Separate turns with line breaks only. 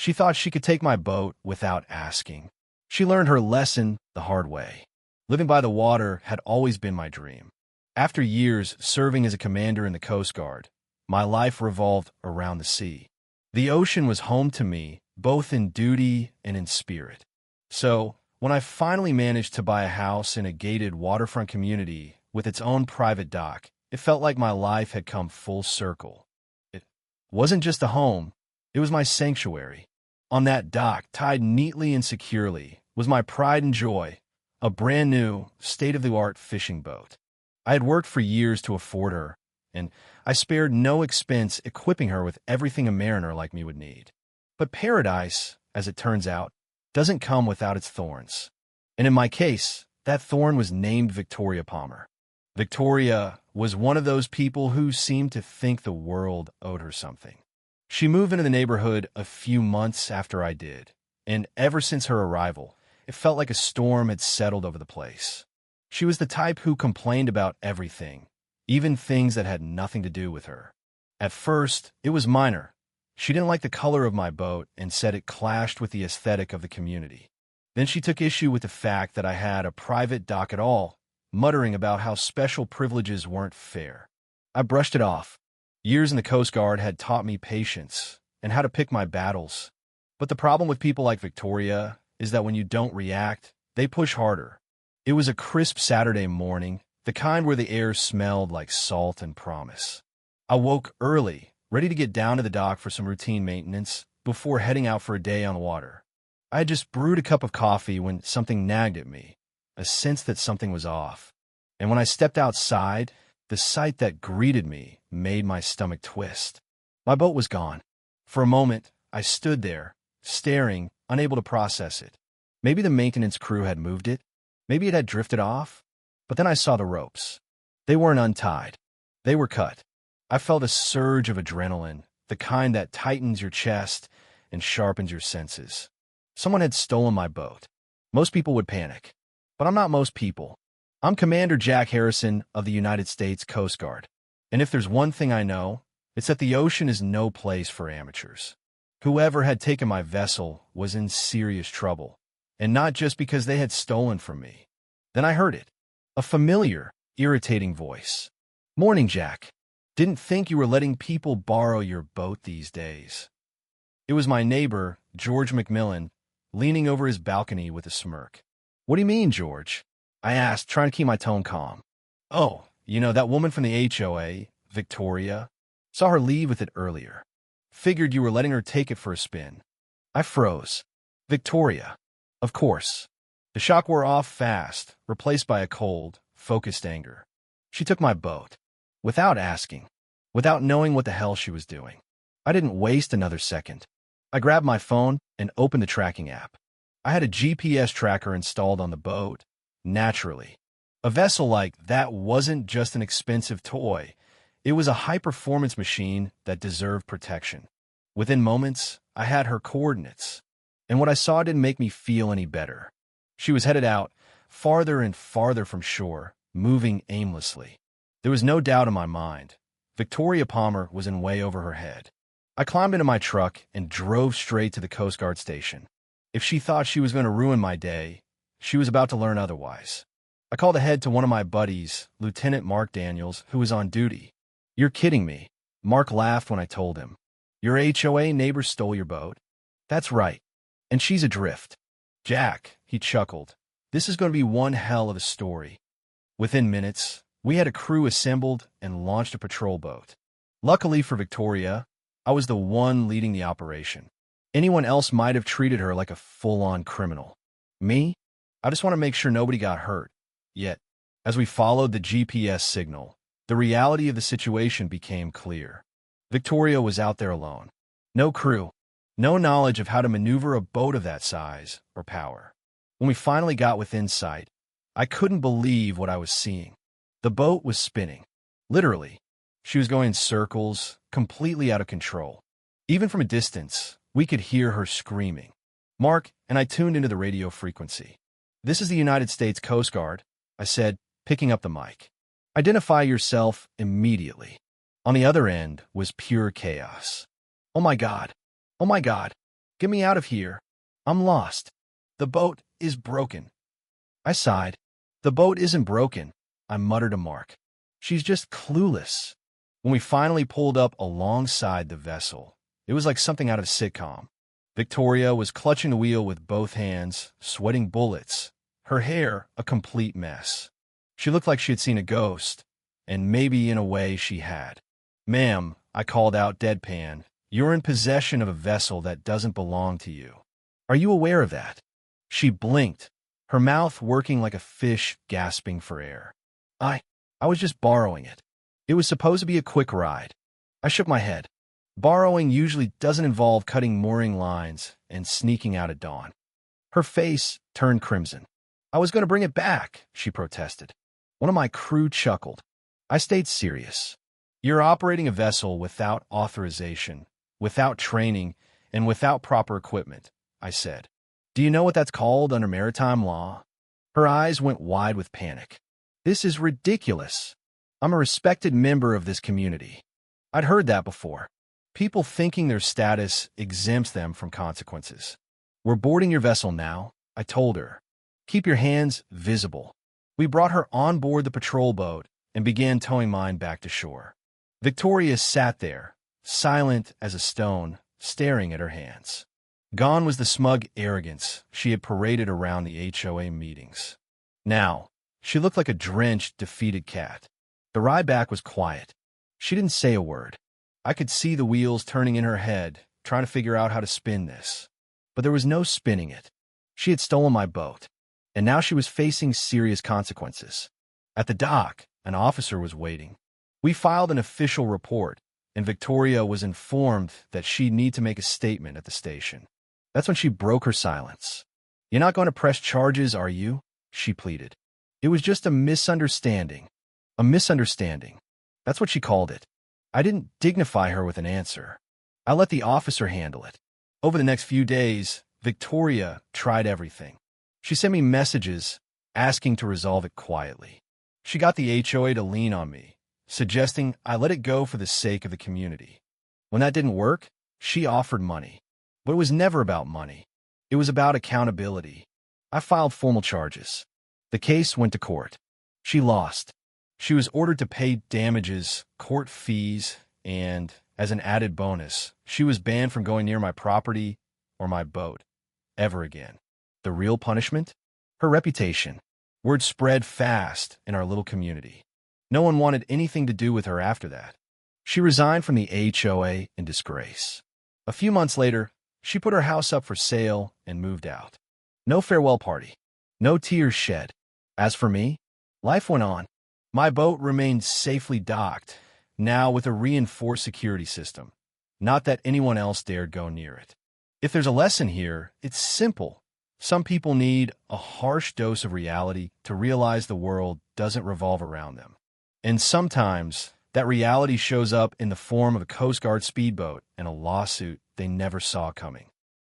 She thought she could take my boat without asking. She learned her lesson the hard way. Living by the water had always been my dream. After years serving as a commander in the Coast Guard, my life revolved around the sea. The ocean was home to me, both in duty and in spirit. So, when I finally managed to buy a house in a gated waterfront community with its own private dock, it felt like my life had come full circle. It wasn't just a home, it was my sanctuary. On that dock, tied neatly and securely, was my pride and joy, a brand new, state-of-the-art fishing boat. I had worked for years to afford her, and I spared no expense equipping her with everything a mariner like me would need. But paradise, as it turns out, doesn't come without its thorns. And in my case, that thorn was named Victoria Palmer. Victoria was one of those people who seemed to think the world owed her something. She moved into the neighborhood a few months after I did, and ever since her arrival, it felt like a storm had settled over the place. She was the type who complained about everything, even things that had nothing to do with her. At first, it was minor. She didn't like the color of my boat and said it clashed with the aesthetic of the community. Then she took issue with the fact that I had a private dock at all, muttering about how special privileges weren't fair. I brushed it off. Years in the Coast Guard had taught me patience and how to pick my battles. But the problem with people like Victoria is that when you don't react, they push harder. It was a crisp Saturday morning, the kind where the air smelled like salt and promise. I woke early, ready to get down to the dock for some routine maintenance before heading out for a day on the water. I had just brewed a cup of coffee when something nagged at me, a sense that something was off. And when I stepped outside, the sight that greeted me made my stomach twist. My boat was gone. For a moment, I stood there, staring, unable to process it. Maybe the maintenance crew had moved it. Maybe it had drifted off. But then I saw the ropes. They weren't untied. They were cut. I felt a surge of adrenaline, the kind that tightens your chest and sharpens your senses. Someone had stolen my boat. Most people would panic. But I'm not most people. I'm Commander Jack Harrison of the United States Coast Guard. And if there's one thing I know, it's that the ocean is no place for amateurs. Whoever had taken my vessel was in serious trouble, and not just because they had stolen from me. Then I heard it. A familiar, irritating voice. "Morning, Jack. Didn't think you were letting people borrow your boat these days." It was my neighbor, George McMillan, leaning over his balcony with a smirk. "What do you mean, George?" I asked, trying to keep my tone calm. "Oh, that woman from the HOA, Victoria. Saw her leave with it earlier. Figured you were letting her take it for a spin." I froze. Victoria. Of course. The shock wore off fast, replaced by a cold, focused anger. She took my boat. Without asking. Without knowing what the hell she was doing. I didn't waste another second. I grabbed my phone and opened the tracking app. I had a GPS tracker installed on the boat. Naturally. A vessel like that wasn't just an expensive toy. It was a high-performance machine that deserved protection. Within moments, I had her coordinates. And what I saw didn't make me feel any better. She was headed out, farther and farther from shore, moving aimlessly. There was no doubt in my mind. Victoria Palmer was in way over her head. I climbed into my truck and drove straight to the Coast Guard station. If she thought she was going to ruin my day, she was about to learn otherwise. I called ahead to one of my buddies, Lieutenant Mark Daniels, who was on duty. "You're kidding me." Mark laughed when I told him. "Your HOA neighbor stole your boat?" "That's right. And she's adrift." "Jack," he chuckled, "this is going to be one hell of a story." Within minutes, we had a crew assembled and launched a patrol boat. Luckily for Victoria, I was the one leading the operation. Anyone else might have treated her like a full-on criminal. Me? I just want to make sure nobody got hurt. Yet, as we followed the GPS signal, the reality of the situation became clear. Victoria was out there alone. No crew. No knowledge of how to maneuver a boat of that size or power. When we finally got within sight, I couldn't believe what I was seeing. The boat was spinning. Literally. She was going in circles, completely out of control. Even from a distance, we could hear her screaming. Mark and I tuned into the radio frequency. "This is the United States Coast Guard," I said, picking up the mic. "Identify yourself immediately." On the other end was pure chaos. "Oh my God. Oh my God." Get me out of here. I'm lost. The boat is broken. I sighed. The boat isn't broken, I muttered to Mark. She's just clueless. When we finally pulled up alongside the vessel, it was like something out of a sitcom. Victoria was clutching the wheel with both hands, sweating bullets, her hair a complete mess. She looked like she had seen a ghost, and maybe in a way she had. "Ma'am," I called out deadpan, "you're in possession of a vessel that doesn't belong to you. Are you aware of that?" She blinked, her mouth working like a fish gasping for air. I was just borrowing it. It was supposed to be a quick ride. I shook my head. Borrowing usually doesn't involve cutting mooring lines and sneaking out at dawn. Her face turned crimson. "I was going to bring it back," she protested. One of my crew chuckled. I stayed serious. "You're operating a vessel without authorization, without training, and without proper equipment," I said. "Do you know what that's called under maritime law?" Her eyes went wide with panic. "This is ridiculous. I'm a respected member of this community." I'd heard that before. People thinking their status exempts them from consequences. "We're boarding your vessel now," I told her. "Keep your hands visible." We brought her on board the patrol boat and began towing mine back to shore. Victoria sat there, silent as a stone, staring at her hands. Gone was the smug arrogance she had paraded around the HOA meetings. Now, she looked like a drenched, defeated cat. The ride back was quiet. She didn't say a word. I could see the wheels turning in her head, trying to figure out how to spin this. But there was no spinning it. She had stolen my boat, and now she was facing serious consequences. At the dock, an officer was waiting. We filed an official report, and Victoria was informed that she'd need to make a statement at the station. That's when she broke her silence. "You're not going to press charges, are you?" she pleaded. "It was just a misunderstanding." A misunderstanding. That's what she called it. I didn't dignify her with an answer. I let the officer handle it. Over the next few days, Victoria tried everything. She sent me messages asking to resolve it quietly. She got the HOA to lean on me, suggesting I let it go for the sake of the community. When that didn't work, she offered money. But it was never about money. It was about accountability. I filed formal charges. The case went to court. She lost. She was ordered to pay damages, court fees, and, as an added bonus, she was banned from going near my property or my boat ever again. The real punishment? Her reputation. Word spread fast in our little community. No one wanted anything to do with her after that. She resigned from the HOA in disgrace. A few months later, she put her house up for sale and moved out. No farewell party. No tears shed. As for me, life went on. My boat remained safely docked, now with a reinforced security system. Not that anyone else dared go near it. If there's a lesson here, it's simple. Some people need a harsh dose of reality to realize the world doesn't revolve around them. And sometimes that reality shows up in the form of a Coast Guard speedboat and a lawsuit they never saw coming.